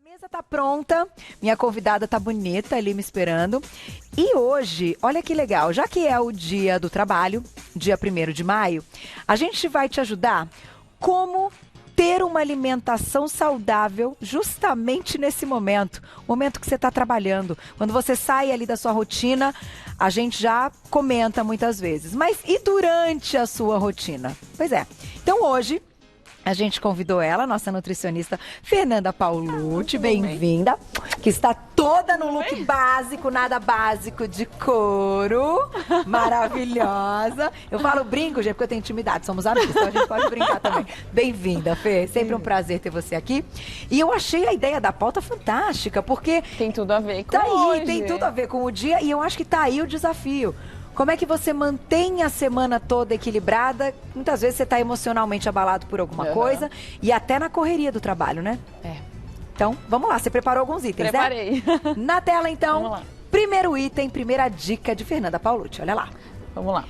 Mesa tá pronta, minha convidada tá bonita ali me esperando. E hoje, olha que legal, já que é o dia do trabalho, dia 1º de maio, a gente vai te ajudar como ter uma alimentação saudável justamente nesse momento que você está trabalhando. Quando você sai ali da sua rotina, a gente já comenta muitas vezes. Mas e durante a sua rotina? Pois é, então hoje a gente convidou ela, nossa nutricionista Fernanda Paulucci, bem-vinda, que está toda no look básico, nada básico de couro, maravilhosa. Eu falo brinco, gente, porque eu tenho intimidade, somos amigos, então a gente pode brincar também. Bem-vinda, Fê, sempre um prazer ter você aqui. E eu achei a ideia da pauta fantástica, porque tem tudo a ver com tá aí, hoje. tem tudo a ver com o dia e eu acho que tá aí o desafio. Como é que você mantém a semana toda equilibrada? Muitas vezes você está emocionalmente abalado por alguma coisa e até na correria do trabalho, né? É. Então, vamos lá. Você preparou alguns itens, Preparei. né? Na tela, então, Vamos lá. Primeiro item, primeira dica de Fernanda Paulucci. Olha lá. Vamos lá.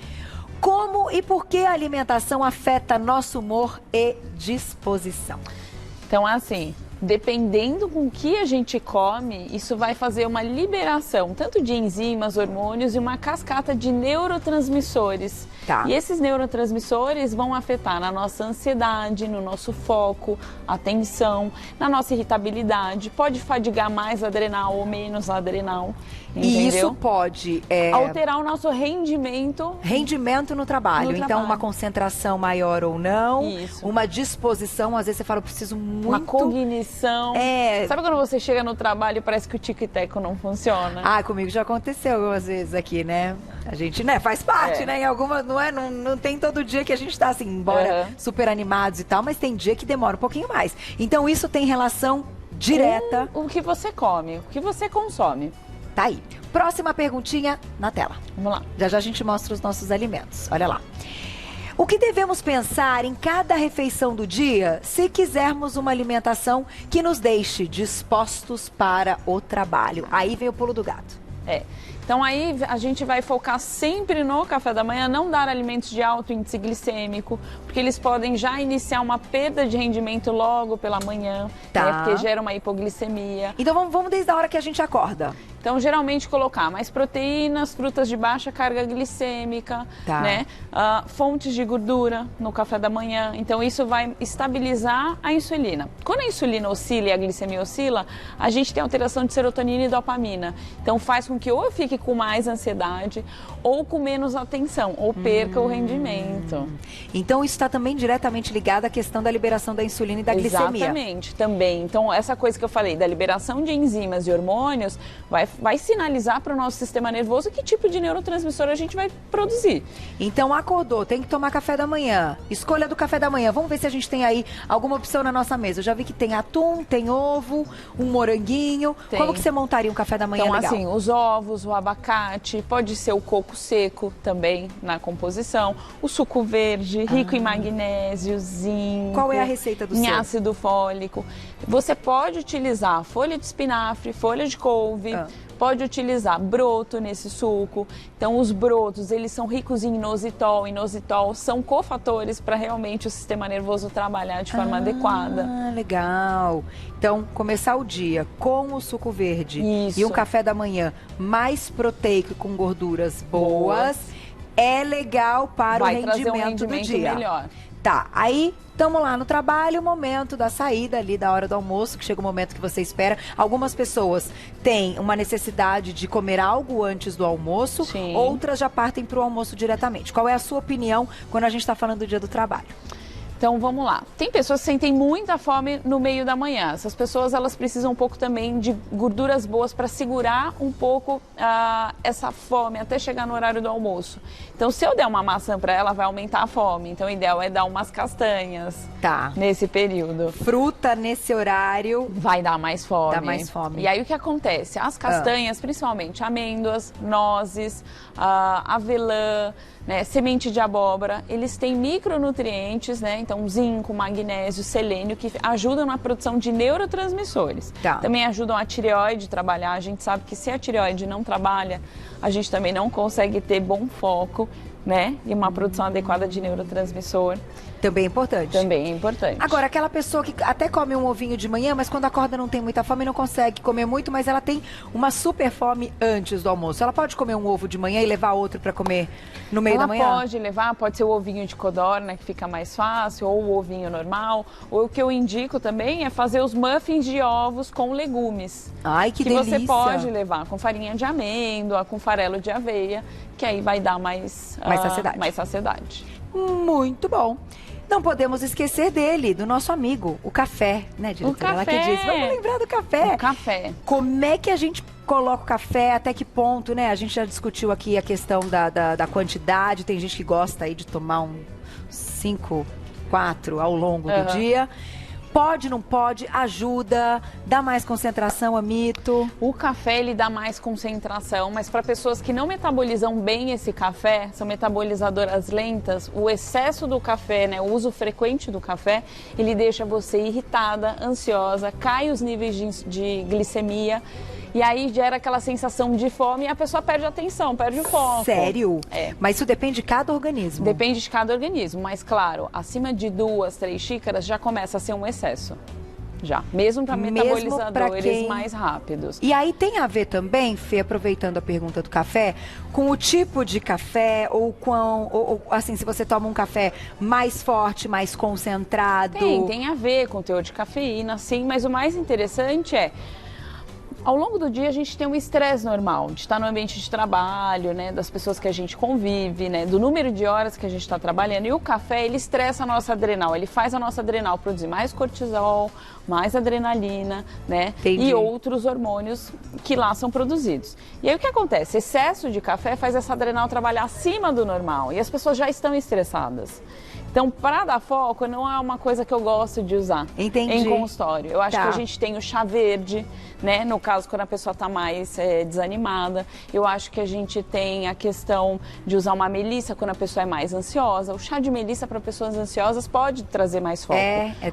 Como e por que a alimentação afeta nosso humor e disposição? Então, assim, dependendo com o que a gente come, isso vai fazer uma liberação, tanto de enzimas, hormônios e uma cascata de neurotransmissores. Tá. E esses neurotransmissores vão afetar na nossa ansiedade, no nosso foco, atenção, na nossa irritabilidade. Pode fadigar mais adrenal ou menos adrenal. Entendeu? E isso pode alterar o nosso rendimento. Rendimento no trabalho. Então, uma concentração maior ou não. Isso. Uma disposição. Às vezes você fala, eu preciso muito. Uma cognição. Sabe quando você chega no trabalho e parece que o tic-teco não funciona? Ah, comigo já aconteceu algumas vezes aqui, né? A gente, né, faz parte, né? Em algumas, não tem todo dia que a gente tá assim, embora super animados e tal, mas tem dia que demora um pouquinho mais. Então, isso tem relação direta. Com o que você come, o que você consome. Tá aí. Próxima perguntinha na tela. Vamos lá. Já já a gente mostra os nossos alimentos. Olha lá. O que devemos pensar em cada refeição do dia se quisermos uma alimentação que nos deixe dispostos para o trabalho? Aí vem o pulo do gato. Então aí a gente vai focar sempre no café da manhã, não dar alimentos de alto índice glicêmico, porque eles podem já iniciar uma perda de rendimento logo pela manhã, né, porque gera uma hipoglicemia. Então vamos desde a hora que a gente acorda. Então, geralmente colocar mais proteínas, frutas de baixa carga glicêmica, né? Fontes de gordura no café da manhã. Então, isso vai estabilizar a insulina. Quando a insulina oscila e a glicemia oscila, a gente tem alteração de serotonina e dopamina. Então, faz com que ou eu fique com mais ansiedade, ou com menos atenção, ou perca o rendimento. Então, isso está também diretamente ligado à questão da liberação da insulina e da glicemia. Exatamente, também. Então, essa coisa que eu falei, da liberação de enzimas e hormônios, vai sinalizar para o nosso sistema nervoso que tipo de neurotransmissor a gente vai produzir. Então, acordou, tem que tomar café da manhã. Escolha do café da manhã. Vamos ver se a gente tem aí alguma opção na nossa mesa. Eu já vi que tem atum, tem ovo, um moranguinho. Tem. Como que você montaria um café da manhã legal? Então, assim, os ovos, o abacate, pode ser o coco seco também na composição, o suco verde, rico em magnésio, zinco. Qual é a receita do em seu? Ácido fólico. Você pode utilizar folha de espinafre, folha de couve, pode utilizar broto nesse suco. Então, os brotos, eles são ricos em inositol. Inositol são cofatores para realmente o sistema nervoso trabalhar de forma adequada. Ah, legal. Então, começar o dia com o suco verde Isso. e um café da manhã mais proteico com gorduras boas, é legal para o rendimento do dia. Melhor. Tá, aí estamos lá no trabalho, o momento da saída ali, da hora do almoço, que chega o momento que você espera. Algumas pessoas têm uma necessidade de comer algo antes do almoço, outras já partem para o almoço diretamente. Qual é a sua opinião quando a gente está falando do dia do trabalho? Então, vamos lá. Tem pessoas que sentem muita fome no meio da manhã. Essas pessoas, elas precisam um pouco também de gorduras boas para segurar um pouco essa fome até chegar no horário do almoço. Então, se eu der uma maçã para ela, vai aumentar a fome. Então, o ideal é dar umas castanhas nesse período. Fruta nesse horário vai dar mais fome. Dá mais fome. E aí, o que acontece? As castanhas, principalmente amêndoas, nozes, avelã, né, semente de abóbora, eles têm micronutrientes, né? Então, zinco, magnésio, selênio, que ajudam na produção de neurotransmissores. Também ajudam a tireoide a trabalhar. A gente sabe que se a tireoide não trabalha, a gente também não consegue ter bom foco, né? E uma produção adequada de neurotransmissor. Também é importante. Também é importante. Agora, aquela pessoa que até come um ovinho de manhã, mas quando acorda não tem muita fome, não consegue comer muito, mas ela tem uma super fome antes do almoço. Ela pode comer um ovo de manhã e levar outro para comer no meio da manhã? Ela pode levar, pode ser o ovinho de codorna, que fica mais fácil, ou o ovinho normal. Ou o que eu indico também é fazer os muffins de ovos com legumes. Ai, que delícia! Que você pode levar com farinha de amêndoa, com farelo de aveia, que aí vai dar mais saciedade. Mais saciedade. Muito bom. Não podemos esquecer dele, do nosso amigo, o café, né, diretora? O café. Ela que disse, vamos lembrar do café. O café. Como é que a gente coloca o café, até que ponto, né? A gente já discutiu aqui a questão da quantidade, tem gente que gosta aí de tomar 5, 4 ao longo do dia. Pode, não pode, ajuda, dá mais concentração, é mito. O café, ele dá mais concentração, mas para pessoas que não metabolizam bem esse café, são metabolizadoras lentas, o excesso do café, né, o uso frequente do café, ele deixa você irritada, ansiosa, cai os níveis de glicemia. E aí gera aquela sensação de fome e a pessoa perde a atenção, perde o foco. Sério? É. Mas isso depende de cada organismo? Depende de cada organismo, mas claro, acima de 2, 3 xícaras já começa a ser um excesso. Já, mesmo para metabolizadores mais rápidos. E aí tem a ver também, Fê, aproveitando a pergunta do café, com o tipo de café ou assim, se você toma um café mais forte, mais concentrado? Tem a ver com o teor de cafeína, sim, mas o mais interessante é... Ao longo do dia a gente tem um estresse normal, de estar no ambiente de trabalho, né, das pessoas que a gente convive, né, do número de horas que a gente está trabalhando. E o café, ele estressa a nossa adrenal, ele faz a nossa adrenal produzir mais cortisol, mais adrenalina, né, e outros hormônios que lá são produzidos. E aí o que acontece? Excesso de café faz essa adrenal trabalhar acima do normal e as pessoas já estão estressadas. Então, para dar foco, não é uma coisa que eu gosto de usar em consultório. Eu acho que a gente tem o chá verde, né? No caso, quando a pessoa está mais desanimada. Eu acho que a gente tem a questão de usar uma melissa quando a pessoa é mais ansiosa. O chá de melissa para pessoas ansiosas pode trazer mais foco.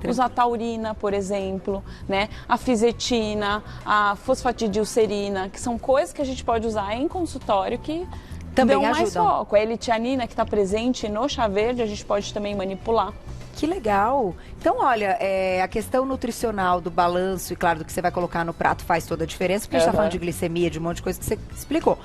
Usar taurina, por exemplo, né? A fisetina, a fosfatidilcerina, que são coisas que a gente pode usar em consultório que... também dão mais foco. A L-tianina que está presente no chá verde, a gente pode também manipular. Que legal! Então, olha, a questão nutricional do balanço e, claro, do que você vai colocar no prato faz toda a diferença, porque a gente está falando de glicemia, de um monte de coisa que você explicou.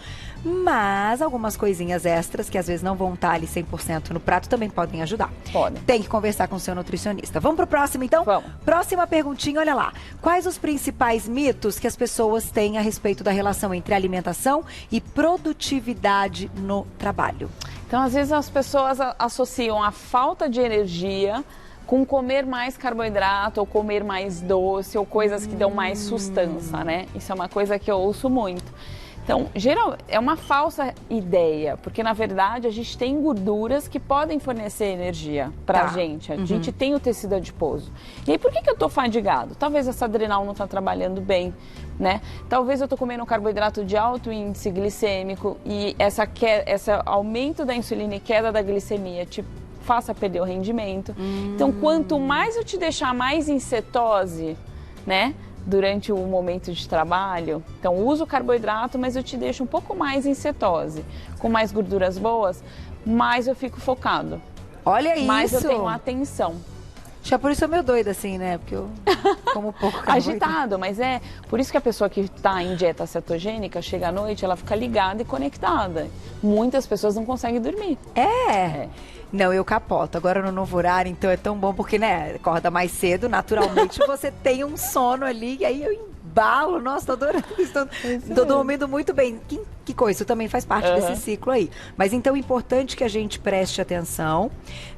Mas algumas coisinhas extras, que às vezes não vão estar ali 100% no prato, também podem ajudar. Podem. Tem que conversar com o seu nutricionista. Vamos pro próximo, então? Vamos. Próxima perguntinha, olha lá. Quais os principais mitos que as pessoas têm a respeito da relação entre alimentação e produtividade no trabalho? Então, às vezes as pessoas associam a falta de energia com comer mais carboidrato ou comer mais doce ou coisas que dão mais sustância, né? Isso é uma coisa que eu ouço muito. Então, é uma falsa ideia, porque na verdade a gente tem gorduras que podem fornecer energia pra gente. A gente tem o tecido adiposo. E aí, por que eu tô fadigado? Talvez essa adrenal não tá trabalhando bem, né? Talvez eu tô comendo um carboidrato de alto índice glicêmico e esse aumento da insulina e queda da glicemia te faça perder o rendimento. Então, quanto mais eu te deixar mais em cetose, né? Durante o momento de trabalho, então uso carboidrato, mas eu te deixo um pouco mais em cetose, com mais gorduras boas, mais eu fico focado. Olha isso! Mais eu tenho atenção. Já por isso eu meio doida assim, né? Porque eu como pouco carboidrato. Agitado, mas é por isso que a pessoa que está em dieta cetogênica, chega à noite, ela fica ligada e conectada. Muitas pessoas não conseguem dormir. Não, eu capoto. Agora no novo horário, então é tão bom porque, né, acorda mais cedo, naturalmente você tem um sono ali, e aí eu embalo. Nossa, tô adorando. Tô dormindo muito bem. Que coisa, isso também faz parte desse ciclo aí. Mas então é importante que a gente preste atenção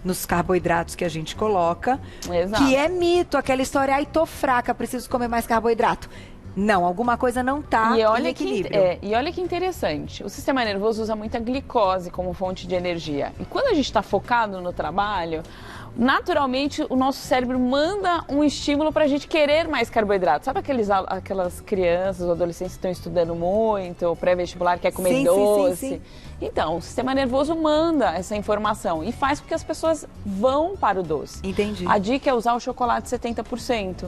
nos carboidratos que a gente coloca. Exato. Que é mito, aquela história, ai, tô fraca, preciso comer mais carboidrato. Não, alguma coisa não está em equilíbrio. E olha que interessante, o sistema nervoso usa muita glicose como fonte de energia. E quando a gente está focado no trabalho, naturalmente o nosso cérebro manda um estímulo para a gente querer mais carboidrato. Sabe aquelas crianças ou adolescentes que estão estudando muito, ou pré-vestibular, quer comer doce? Sim. Então, o sistema nervoso manda essa informação e faz com que as pessoas vão para o doce. Entendi. A dica é usar o chocolate 70%.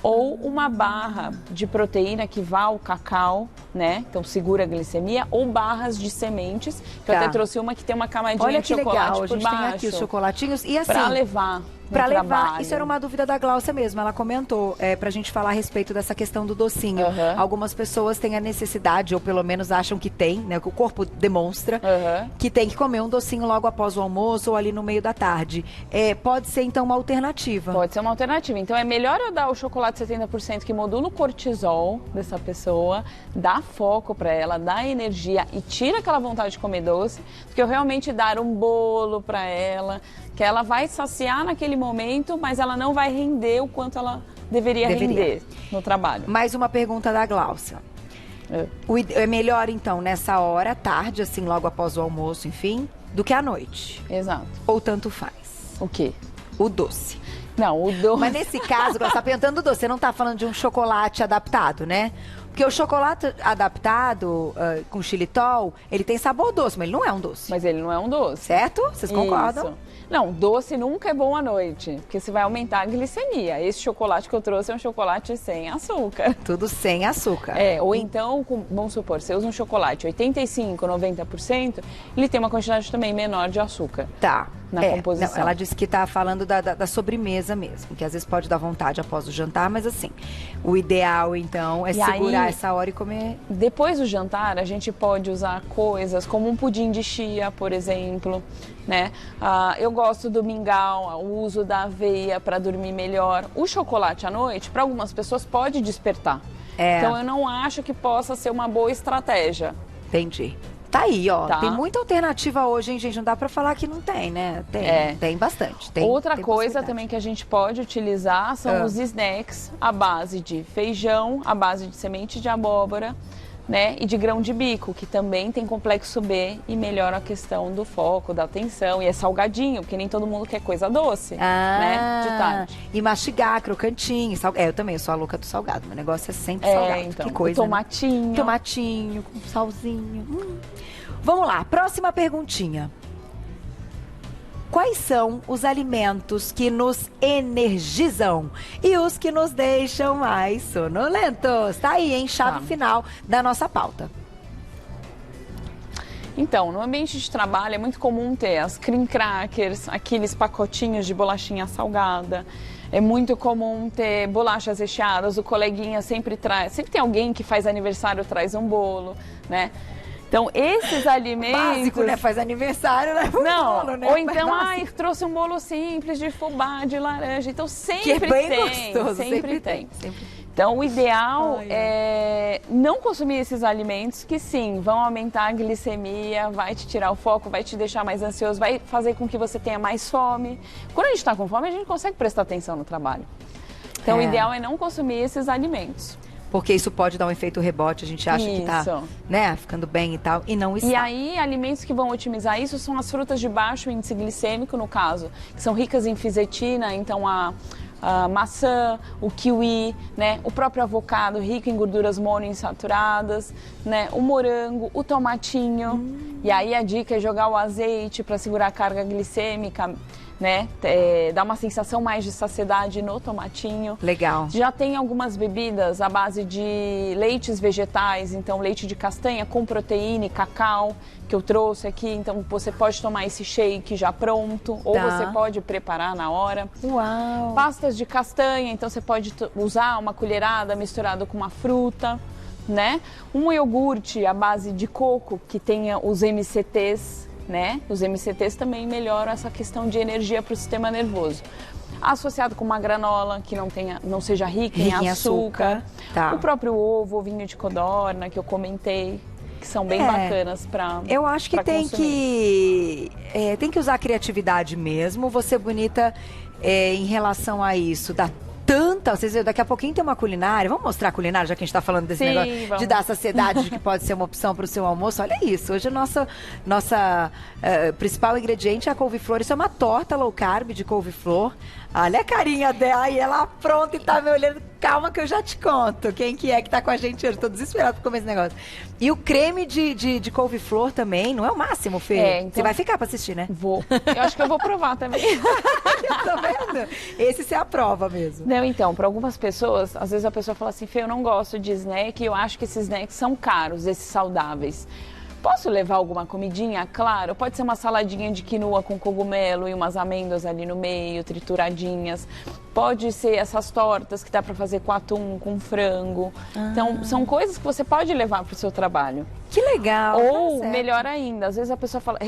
ou uma barra de proteína que vá ao cacau, né? Então segura a glicemia, ou barras de sementes, que eu até trouxe uma que tem uma camadinha de chocolate legal. A gente tem aqui os chocolatinhos e assim... Pra levar. Pra levar, isso era uma dúvida da Gláucia mesmo, ela comentou, pra gente falar a respeito dessa questão do docinho. Algumas pessoas têm a necessidade, ou pelo menos acham que tem, né, que o corpo demonstra, que tem que comer um docinho logo após o almoço ou ali no meio da tarde. Pode ser então uma alternativa. Pode ser uma alternativa, então é melhor eu dar o chocolate 70% que modula o cortisol dessa pessoa, dá foco pra ela, dá energia e tira aquela vontade de comer doce, do que eu realmente dar um bolo pra ela, que ela vai saciar naquele momento, mas ela não vai render o quanto ela deveria render no trabalho. Mais uma pergunta da Gláucia. É melhor, então, nessa hora, tarde, assim, logo após o almoço, enfim, do que à noite? Exato. Ou tanto faz? O quê? O doce. Não, o doce... Mas nesse caso, você está perguntando do doce, você não está falando de um chocolate adaptado, né? Porque o chocolate adaptado com xilitol, ele tem sabor doce, mas ele não é um doce. Mas ele não é um doce. Certo? Vocês concordam? Isso. Não, doce nunca é bom à noite, porque você vai aumentar a glicemia. Esse chocolate que eu trouxe é um chocolate sem açúcar. Tudo sem açúcar. Ou então, vamos supor, você usa um chocolate 85%, 90%, ele tem uma quantidade também menor de açúcar. Tá. Na composição. Não, ela disse que tá falando da sobremesa mesmo, que às vezes pode dar vontade após o jantar, mas assim, o ideal então é segurar essa hora e comer. Depois do jantar, a gente pode usar coisas como um pudim de chia, por exemplo, né? Eu gosto do mingau, o uso da aveia para dormir melhor. O chocolate à noite, para algumas pessoas, pode despertar. Então eu não acho que possa ser uma boa estratégia. Entendi. Tá aí, ó. Tem muita alternativa hoje, hein, gente? Não dá pra falar que não tem, né? Tem bastante. Outra coisa também que a gente pode utilizar são os snacks à base de feijão, à base de semente de abóbora, né? E de grão de bico, que também tem complexo B e melhora a questão do foco, da atenção. E é salgadinho, porque nem todo mundo quer coisa doce, né? De tarde. E mastigar, crocantinho. Eu também sou a louca do salgado. Meu negócio é sempre salgado. Então, que coisa, o tomatinho. Né? Tomatinho, com salzinho. Vamos lá, próxima perguntinha. Quais são os alimentos que nos energizam e os que nos deixam mais sonolentos? Tá aí, hein? Chave final da nossa pauta. Então, no ambiente de trabalho é muito comum ter as cream crackers, aqueles pacotinhos de bolachinha salgada. É muito comum ter bolachas recheadas, o coleguinha sempre traz. Sempre tem alguém que faz aniversário, traz um bolo, né? Então, esses alimentos... Básico, né? Faz aniversário, né? Não, né? Ou então, trouxe um bolo simples de fubá, de laranja. Então, sempre que é bem tem. Gostoso, sempre tem. Então, o ideal é não consumir esses alimentos que, sim, vão aumentar a glicemia, vai te tirar o foco, vai te deixar mais ansioso, vai fazer com que você tenha mais fome. Quando a gente está com fome, a gente consegue prestar atenção no trabalho. Então, o ideal é não consumir esses alimentos. Porque isso pode dar um efeito rebote, a gente acha que tá, né, ficando bem e tal, e não está. E aí, alimentos que vão otimizar isso são as frutas de baixo índice glicêmico, no caso, que são ricas em fisetina, então a maçã, o kiwi, né, o próprio avocado, rico em gorduras monoinsaturadas, né, o morango, o tomatinho. E aí a dica é jogar o azeite para segurar a carga glicêmica, né? Dá uma sensação mais de saciedade no tomatinho. Legal. Já tem algumas bebidas à base de leites vegetais, então leite de castanha com proteína e cacau, que eu trouxe aqui. Então você pode tomar esse shake já pronto, ou você pode preparar na hora. Uau! Pastas de castanha, então você pode usar uma colherada misturada com uma fruta, né? Um iogurte à base de coco que tenha os MCTs, né? Os MCTs também melhoram essa questão de energia para o sistema nervoso. Associado com uma granola que não seja rica em açúcar. O próprio ovo, ovinho de codorna que eu comentei, que são bem bacanas para eu acho que tem que usar a criatividade mesmo. Você bonita em relação a isso, vocês viram, daqui a pouquinho tem uma culinária. Vamos mostrar a culinária, já que a gente está falando desse negócio de dar saciedade, de que pode ser uma opção para o seu almoço. Olha isso, hoje a nossa principal ingrediente é a couve-flor. Isso é uma torta low carb de couve-flor. Olha a carinha dela, e ela pronta e tá me olhando. Calma que eu já te conto quem que tá com a gente hoje. Tô desesperada por comer esse negócio. E o creme de couve-flor também, não é o máximo, Fê? Então... Você vai ficar pra assistir, né? Vou. Eu acho que eu vou provar também. Tá vendo? Esse você aprova mesmo. Não, então, para algumas pessoas, às vezes a pessoa fala assim, Fê, eu não gosto de snack, eu acho que esses snacks são caros, esses saudáveis. Posso levar alguma comidinha? Claro, pode ser uma saladinha de quinoa com cogumelo e umas amêndoas ali no meio, trituradinhas. Pode ser essas tortas que dá para fazer com atum, com frango. Então, são coisas que você pode levar para o seu trabalho. Que legal! Ou, melhor ainda, às vezes a pessoa fala,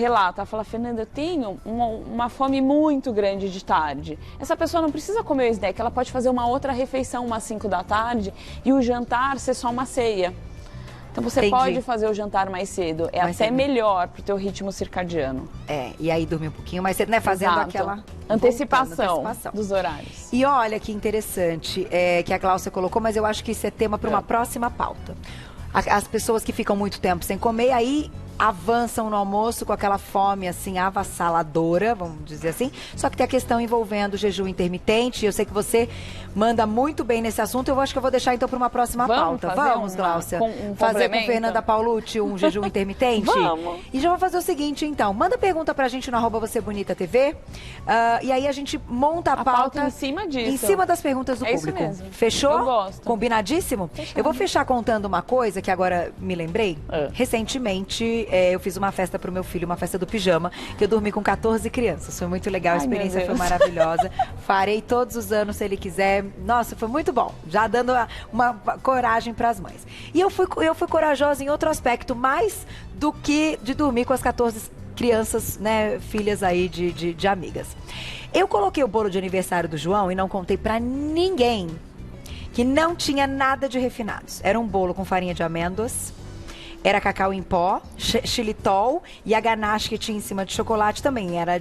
Fernanda, eu tenho uma fome muito grande de tarde. Essa pessoa não precisa comer o snack, ela pode fazer uma outra refeição umas 5 da tarde e o jantar ser só uma ceia. Então você pode fazer o jantar mais cedo, é até melhor pro teu ritmo circadiano. E aí dormir um pouquinho mais cedo, né? Fazendo aquela antecipação dos horários. E olha que interessante que a Gláucia colocou, mas eu acho que isso é tema para uma próxima pauta. As pessoas que ficam muito tempo sem comer, aí avançam no almoço com aquela fome assim avassaladora, vamos dizer assim. Só que tem a questão envolvendo o jejum intermitente. Eu sei que você manda muito bem nesse assunto. Eu acho que eu vou deixar então para uma próxima pauta. Vamos, Gláucia, fazer com Fernanda Paolucci um jejum intermitente? Vamos. E já vou fazer o seguinte então, manda pergunta pra gente no @vocêbonita.tv e aí a gente monta a pauta em cima disso. Em cima das perguntas do público. Isso mesmo. Fechou? Eu gosto. Combinadíssimo? Fechado. Eu vou fechar contando uma coisa que agora me lembrei. Recentemente eu fiz uma festa pro meu filho, uma festa do pijama, que eu dormi com 14 crianças. Foi muito legal, a experiência foi maravilhosa. Farei todos os anos se ele quiser. Nossa, foi muito bom. Já dando uma coragem pras mães. E eu fui corajosa em outro aspecto, mais do que de dormir com as 14 crianças, né, filhas aí de amigas. Eu coloquei o bolo de aniversário do João e não contei pra ninguém que não tinha nada de refinados. Era um bolo com farinha de amêndoas, era cacau em pó, xilitol e a ganache que tinha em cima de chocolate também. Era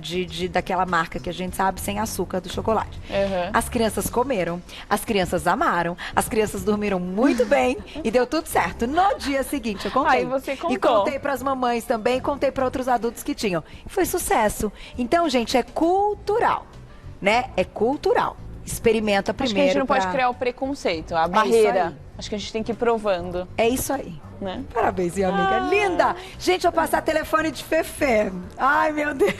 daquela marca que a gente sabe, sem açúcar do chocolate. As crianças comeram, as crianças amaram, as crianças dormiram muito bem e deu tudo certo. No dia seguinte eu contei. Aí você contou. E contei pras mamães também, contei para outros adultos que tinham. E foi sucesso. Então, gente, é cultural, né? É cultural. Experimenta primeiro. Acho que a gente não pode criar o preconceito, a barreira. Acho que a gente tem que ir provando. É isso aí. Né? Parabéns, minha amiga. Linda! Gente, eu vou passar telefone de Fefê. Ai, meu Deus.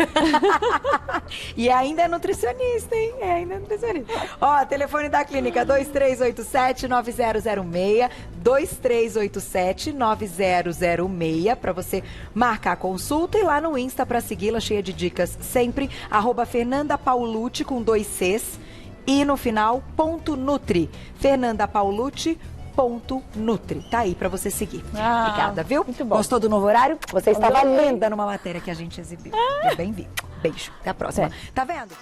E ainda é nutricionista, hein? Ainda é nutricionista. Ó, telefone da clínica 2387-9006. 2387-9006 para você marcar a consulta e lá no Insta para segui-la, cheia de dicas sempre. @Fernanda Paolucci com 2 Cs e no final, .nutri. Fernanda Paolucci @Nutri. Tá aí pra você seguir. Obrigada, viu? Muito bom. Gostou do novo horário? Você estava linda numa matéria que a gente exibiu. Bem-vindo. Beijo. Até a próxima. Tá vendo?